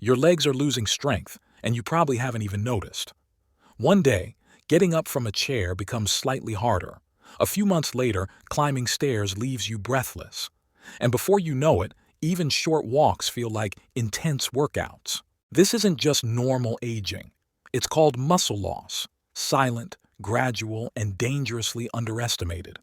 Your legs are losing strength, and you probably haven't even noticed. One day, getting up from a chair becomes slightly harder. A few months later, climbing stairs leaves you breathless. And before you know it, even short walks feel like intense workouts. This isn't just normal aging. It's called muscle loss, silent, gradual, and dangerously underestimated.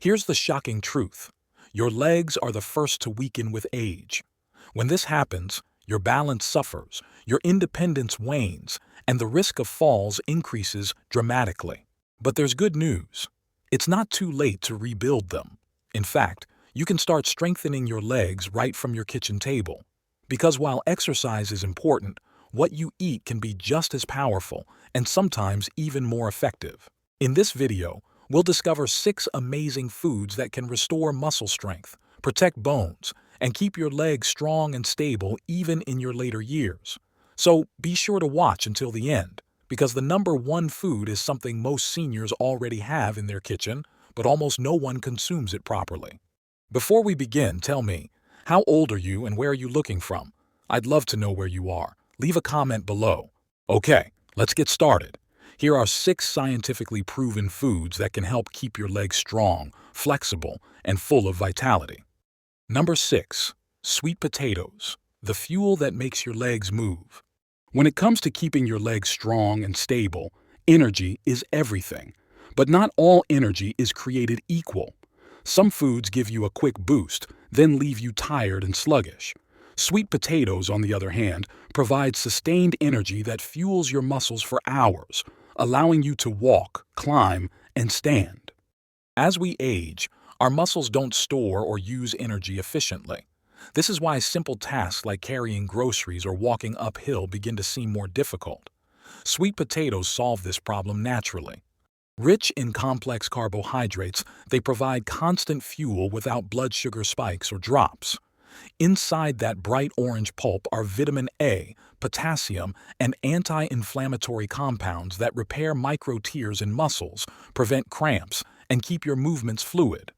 Here's the shocking truth. Your legs are the first to weaken with age. When this happens, your balance suffers, your independence wanes, and the risk of falls increases dramatically. But there's good news. It's not too late to rebuild them. In fact, you can start strengthening your legs right from your kitchen table. Because while exercise is important, what you eat can be just as powerful and sometimes even more effective. In this video, we'll discover 6 amazing foods that can restore muscle strength, protect bones, and keep your legs strong and stable even in your later years. So be sure to watch until the end, because the number 1 food is something most seniors already have in their kitchen, but almost no one consumes it properly. Before we begin, tell me, how old are you and where are you looking from? I'd love to know where you are. Leave a comment below. Okay, let's get started. Here are 6 scientifically proven foods that can help keep your legs strong, flexible, and full of vitality. Number 6. Sweet potatoes, the fuel that makes your legs move. When it comes to keeping your legs strong and stable, energy is everything. But not all energy is created equal. Some foods give you a quick boost, then leave you tired and sluggish. Sweet potatoes, on the other hand, provide sustained energy that fuels your muscles for hours, allowing you to walk, climb, and stand. As we age, our muscles don't store or use energy efficiently. This is why simple tasks like carrying groceries or walking uphill begin to seem more difficult. Sweet potatoes solve this problem naturally. Rich in complex carbohydrates, they provide constant fuel without blood sugar spikes or drops. Inside that bright orange pulp are vitamin A, potassium, and anti-inflammatory compounds that repair micro-tears in muscles, prevent cramps, and keep your movements fluid.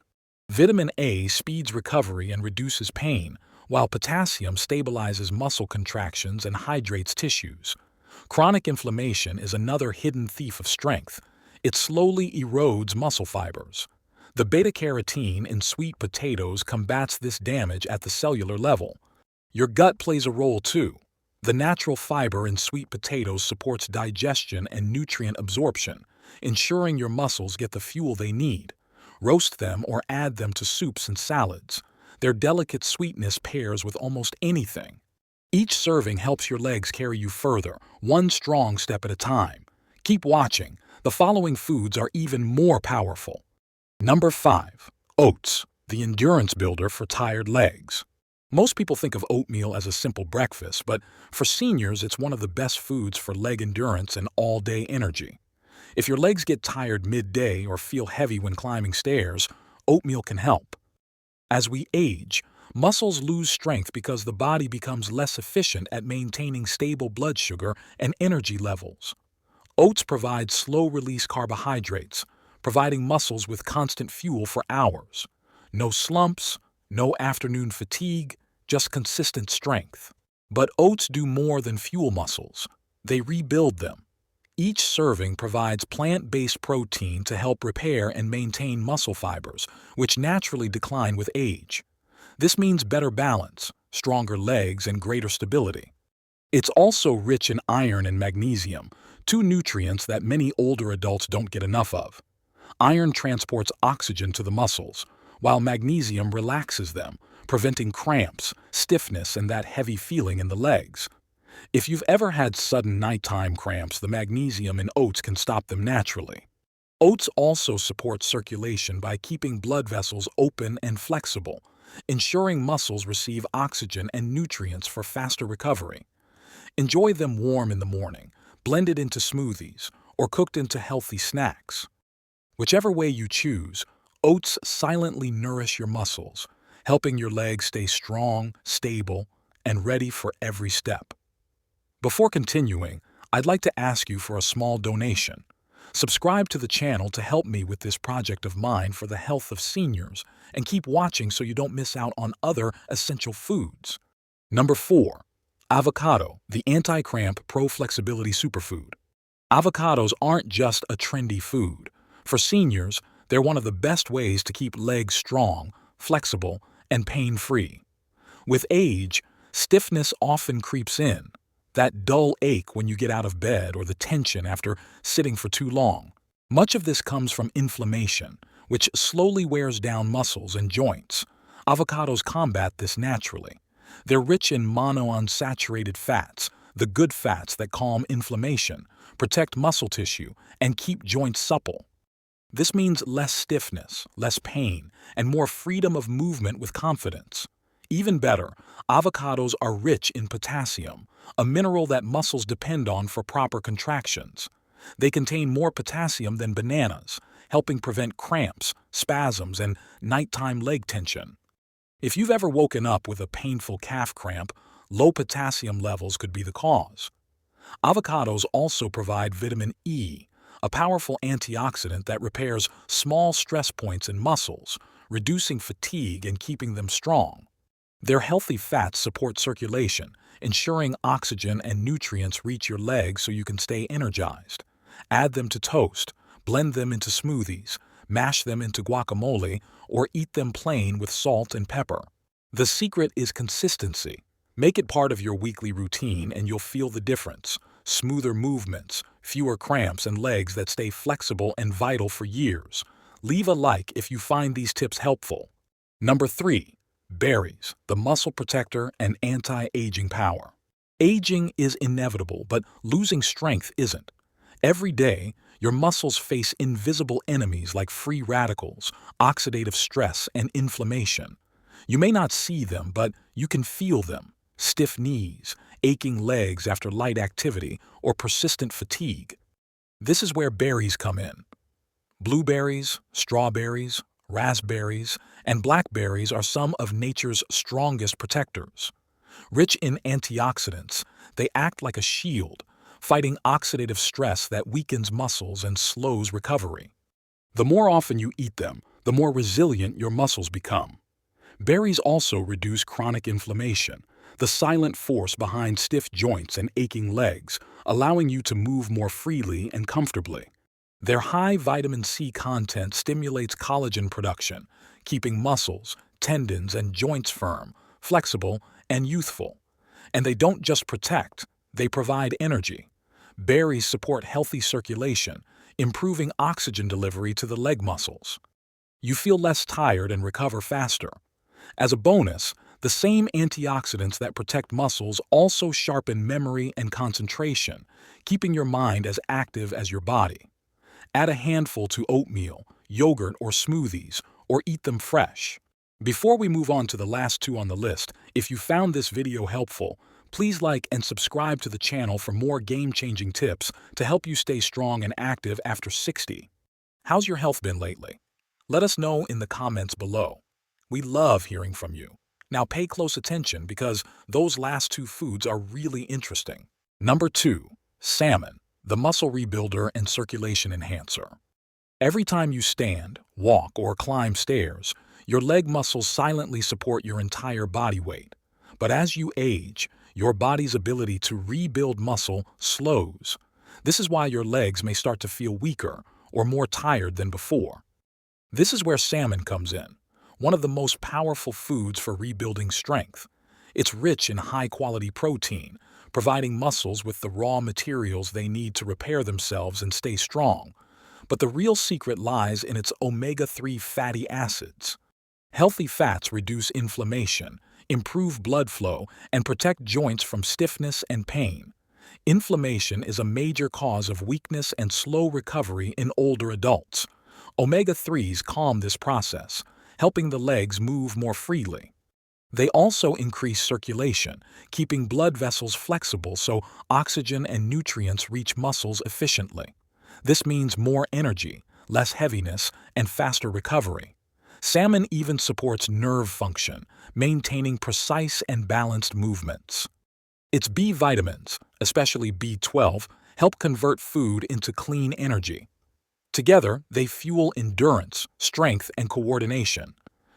Vitamin A speeds recovery and reduces pain, while potassium stabilizes muscle contractions and hydrates tissues. Chronic inflammation is another hidden thief of strength. It slowly erodes muscle fibers. The beta-carotene in sweet potatoes combats this damage at the cellular level. Your gut plays a role too. The natural fiber in sweet potatoes supports digestion and nutrient absorption, ensuring your muscles get the fuel they need. Roast them or add them to soups and salads. Their delicate sweetness pairs with almost anything. Each serving helps your legs carry you further, one strong step at a time. Keep watching. The following foods are even more powerful. Number 5. Oats, the endurance builder for tired legs. Most people think of oatmeal as a simple breakfast, but for seniors, it's one of the best foods for leg endurance and all-day energy. If your legs get tired midday or feel heavy when climbing stairs, oatmeal can help. As we age, muscles lose strength because the body becomes less efficient at maintaining stable blood sugar and energy levels. Oats provide slow-release carbohydrates, providing muscles with constant fuel for hours. No slumps, no afternoon fatigue, just consistent strength. But oats do more than fuel muscles. They rebuild them. Each serving provides plant-based protein to help repair and maintain muscle fibers, which naturally decline with age. This means better balance, stronger legs, and greater stability. It's also rich in iron and magnesium, 2 nutrients that many older adults don't get enough of. Iron transports oxygen to the muscles, while magnesium relaxes them, preventing cramps, stiffness, and that heavy feeling in the legs. If you've ever had sudden nighttime cramps, the magnesium in oats can stop them naturally. Oats also support circulation by keeping blood vessels open and flexible, ensuring muscles receive oxygen and nutrients for faster recovery. Enjoy them warm in the morning, blended into smoothies, or cooked into healthy snacks. Whichever way you choose, oats silently nourish your muscles, helping your legs stay strong, stable, and ready for every step. Before continuing, I'd like to ask you for a small donation. Subscribe to the channel to help me with this project of mine for the health of seniors, and keep watching so you don't miss out on other essential foods. Number 4. Avocado, the anti-cramp, pro-flexibility superfood. Avocados aren't just a trendy food. For seniors, they're one of the best ways to keep legs strong, flexible, and pain-free. With age, stiffness often creeps in, that dull ache when you get out of bed or the tension after sitting for too long. Much of this comes from inflammation, which slowly wears down muscles and joints. Avocados combat this naturally. They're rich in monounsaturated fats, the good fats that calm inflammation, protect muscle tissue, and keep joints supple. This means less stiffness, less pain, and more freedom of movement with confidence. Even better, avocados are rich in potassium, a mineral that muscles depend on for proper contractions. They contain more potassium than bananas, helping prevent cramps, spasms, and nighttime leg tension. If you've ever woken up with a painful calf cramp, low potassium levels could be the cause. Avocados also provide vitamin E, a powerful antioxidant that repairs small stress points in muscles, reducing fatigue and keeping them strong. Their healthy fats support circulation, ensuring oxygen and nutrients reach your legs so you can stay energized. Add them to toast, blend them into smoothies, mash them into guacamole, or eat them plain with salt and pepper. The secret is consistency. Make it part of your weekly routine and you'll feel the difference. Smoother movements, fewer cramps, and legs that stay flexible and vital for years. Leave a like if you find these tips helpful. Number 3. Berries, the muscle protector and anti-aging power. Aging is inevitable, but losing strength isn't. Every day, your muscles face invisible enemies like free radicals, oxidative stress, and inflammation. You may not see them, but you can feel them. Stiff knees, aching legs after light activity, or persistent fatigue. This is where berries come in. Blueberries, strawberries, raspberries, and blackberries are some of nature's strongest protectors. Rich in antioxidants, they act like a shield, fighting oxidative stress that weakens muscles and slows recovery. The more often you eat them, the more resilient your muscles become. Berries also reduce chronic inflammation, the silent force behind stiff joints and aching legs, allowing you to move more freely and comfortably. Their high vitamin C content stimulates collagen production, keeping muscles, tendons, and joints firm, flexible, and youthful. And they don't just protect, they provide energy. Berries support healthy circulation, improving oxygen delivery to the leg muscles. You feel less tired and recover faster. As a bonus, the same antioxidants that protect muscles also sharpen memory and concentration, keeping your mind as active as your body. Add a handful to oatmeal, yogurt, or smoothies, or eat them fresh. Before we move on to the last 2 on the list, if you found this video helpful, please like and subscribe to the channel for more game-changing tips to help you stay strong and active after 60. How's your health been lately? Let us know in the comments below. We love hearing from you. Now pay close attention because those last 2 foods are really interesting. Number 2. Salmon, the muscle rebuilder and circulation enhancer. Every time you stand, walk, or climb stairs, your leg muscles silently support your entire body weight. But as you age, your body's ability to rebuild muscle slows. This is why your legs may start to feel weaker or more tired than before. This is where salmon comes in, one of the most powerful foods for rebuilding strength. It's rich in high-quality protein, providing muscles with the raw materials they need to repair themselves and stay strong. But the real secret lies in its omega-3 fatty acids. Healthy fats reduce inflammation, improve blood flow, and protect joints from stiffness and pain. Inflammation is a major cause of weakness and slow recovery in older adults. Omega-3s calm this process, helping the legs move more freely. They also increase circulation, keeping blood vessels flexible so oxygen and nutrients reach muscles efficiently. This means more energy, less heaviness, and faster recovery. Salmon even supports nerve function, maintaining precise and balanced movements. Its B vitamins, especially B12, help convert food into clean energy. Together, they fuel endurance, strength, and coordination.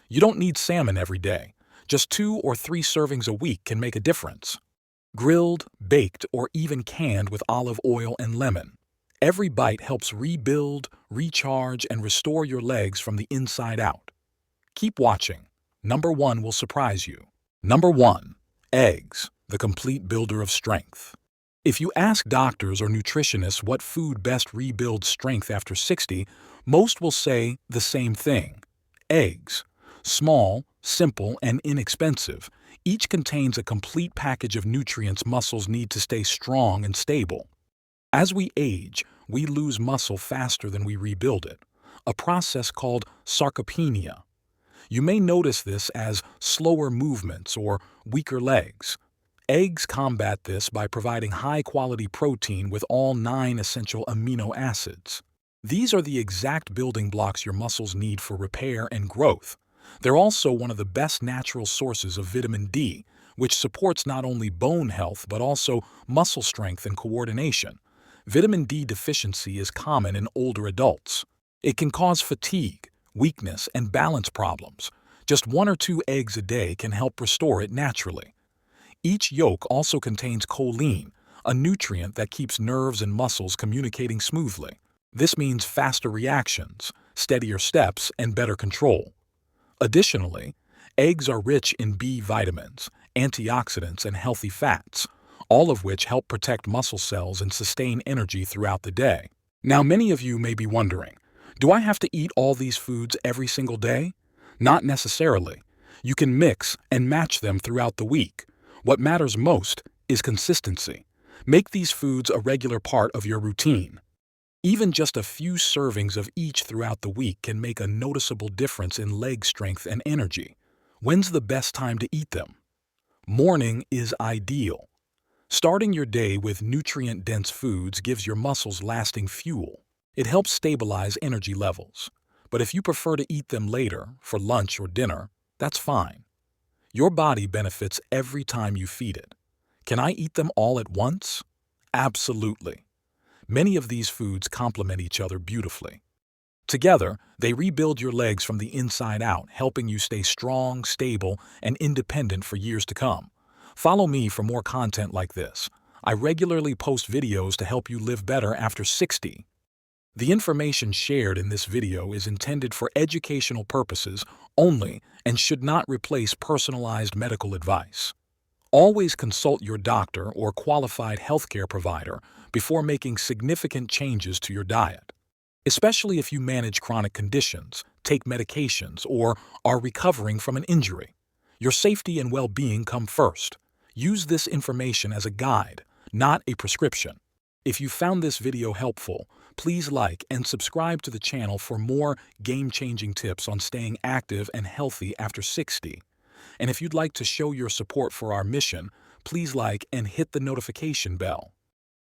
You don't need salmon every day. Just 2 or 3 servings a week can make a difference. Grilled, baked, or even canned with olive oil and lemon. Every bite helps rebuild, recharge, and restore your legs from the inside out. Keep watching. Number 1 will surprise you. Number 1. Eggs, the complete builder of strength. If you ask doctors or nutritionists what food best rebuilds strength after 60, most will say the same thing. Eggs. Small, simple, and inexpensive, each contains a complete package of nutrients muscles need to stay strong and stable. As we age, we lose muscle faster than we rebuild it, a process called sarcopenia. You may notice this as slower movements or weaker legs. Eggs combat this by providing high-quality protein with all 9 essential amino acids. These are the exact building blocks your muscles need for repair and growth. They're also one of the best natural sources of vitamin D, which supports not only bone health but also muscle strength and coordination. Vitamin D deficiency is common in older adults. It can cause fatigue, weakness, and balance problems. Just 1 or 2 eggs a day can help restore it naturally. Each yolk also contains choline, a nutrient that keeps nerves and muscles communicating smoothly. This means faster reactions, steadier steps, and better control. Additionally, eggs are rich in B vitamins, antioxidants, and healthy fats, all of which help protect muscle cells and sustain energy throughout the day. Now, many of you may be wondering, do I have to eat all these foods every single day? Not necessarily. You can mix and match them throughout the week. What matters most is consistency. Make these foods a regular part of your routine. Even just a few servings of each throughout the week can make a noticeable difference in leg strength and energy. When's the best time to eat them? Morning is ideal. Starting your day with nutrient-dense foods gives your muscles lasting fuel. It helps stabilize energy levels. But if you prefer to eat them later, for lunch or dinner, that's fine. Your body benefits every time you feed it. Can I eat them all at once? Absolutely. Many of these foods complement each other beautifully. Together, they rebuild your legs from the inside out, helping you stay strong, stable, and independent for years to come. Follow me for more content like this. I regularly post videos to help you live better after 60. The information shared in this video is intended for educational purposes only and should not replace personalized medical advice. Always consult your doctor or qualified healthcare provider before making significant changes to your diet, especially if you manage chronic conditions, take medications, or are recovering from an injury. Your safety and well-being come first. Use this information as a guide, not a prescription. If you found this video helpful, please like and subscribe to the channel for more game-changing tips on staying active and healthy after 60. And if you'd like to show your support for our mission, please like and hit the notification bell.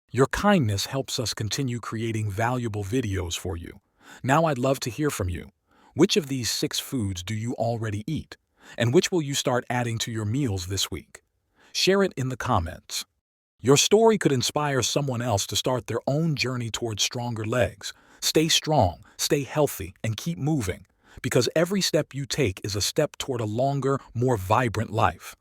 Your kindness helps us continue creating valuable videos for you. Now I'd love to hear from you. Which of these 6 foods do you already eat? And which will you start adding to your meals this week? Share it in the comments. Your story could inspire someone else to start their own journey towards stronger legs. Stay strong, stay healthy, and keep moving, because every step you take is a step toward a longer, more vibrant life.